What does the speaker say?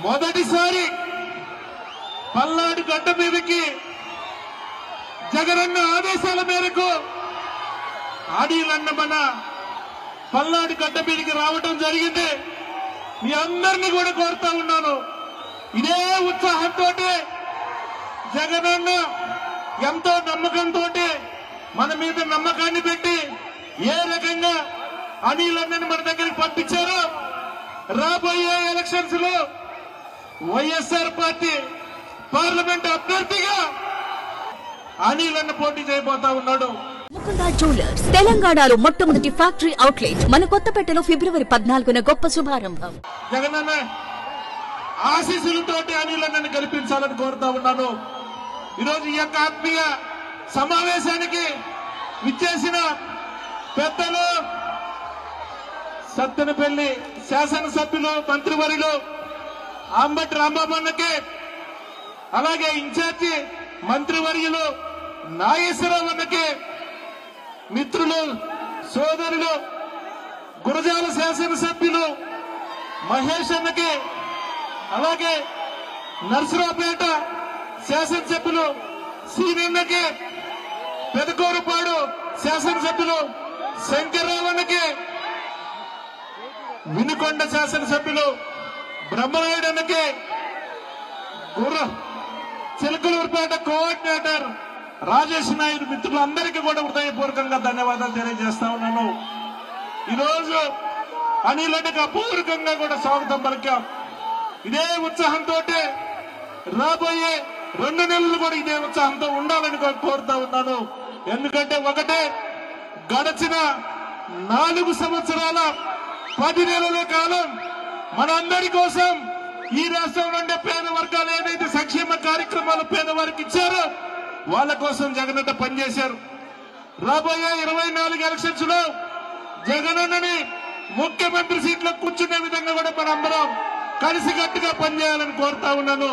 మొదటిసారి పల్నాడు గడ్డ మీదకి జగనన్న ఆదేశాల మేరకు ఆడీలన్న మన పల్నాడు గడ్డ మీదకి రావడం జరిగింది. మీ అందరినీ కూడా కోరుతా ఉన్నాను, ఇదే ఉత్సాహంతో జగనన్న ఎంతో నమ్మకంతో మన మీద నమ్మకాన్ని పెట్టి ఏ రకంగా అనిలన్నని మన దగ్గరికి పంపించారో రాబోయే ఎలక్షన్స్ లో వైఎస్ఆర్ పార్టీ పార్లమెంట్ అభ్యర్థిగా అనిలన్న పోటీ చేయబోతా ఉన్నాడు. ముకుందా జ్యువెలర్స్ తెలంగాణలో మొట్టమొదటి ఫ్యాక్టరీ అవుట్లెట్ మన కొత్తపేటలో ఫిబ్రవరి 14న గొప్ప శుభారంభం. జగనన్న ఆశీస్సులతోటి అనిలన్నని గెలిపించాలని కోరుతా ఉన్నాను. ఈరోజు ఈ యొక్క ఆత్మీయ సమావేశానికి విచ్చేసిన పెద్దలు, సత్తెనపల్లి శాసనసభ్యులు, మంత్రివర్యులు అంబటి రాంబాబు అన్నకి, అలాగే ఇన్ఛార్జి మంత్రివర్యులు నాగేశ్వరరావు అన్నకి, మిత్రులు, సోదరులు, గురజాల శాసనసభ్యులు మహేష్ అన్నకి, అలాగే నర్సరావుపేట శాసనసభ్యులు సీనన్నకి, పెదకూరుపాడు శాసనసభ్యులు శంకర్రావు అన్నకి, వినుకొండ శాసనసభ్యులు బ్రహ్మనాయుడు అన్నకి, చిలకలూరుపేట కోఆర్డినేటర్ రాజేష్ నాయుడు మిత్రులందరికీ కూడా హృదయపూర్వకంగా ధన్యవాదాలు తెలియజేస్తా ఉన్నాను. ఈరోజు అనిలన్నకి అపూర్వకంగా కూడా స్వాగతం పలికాం. ఇదే ఉత్సాహంతో రాబోయే 2 నెలలు కూడా ఇదే ఉత్సాహంతో ఉండాలని కోరుతా ఉన్నాను. ఎందుకంటే ఒకటే, గడచిన 4 సంవత్సరాల 10 నెలల కాలం మనందరి కోసం ఈ రాష్ట్రంలో ఉండే పేద వర్గాలు ఏదైతే సంక్షేమ కార్యక్రమాలు పేదవారికి ఇచ్చారో వాళ్ళ కోసం జగనన్న పనిచేశారు. రాబోయే 24 ఎలక్షన్స్ లో జగనన్నని ముఖ్యమంత్రి సీట్లో కూర్చునే విధంగా కూడా మనందరం కలిసికట్టుగా పనిచేయాలని కోరుతా ఉన్నాను.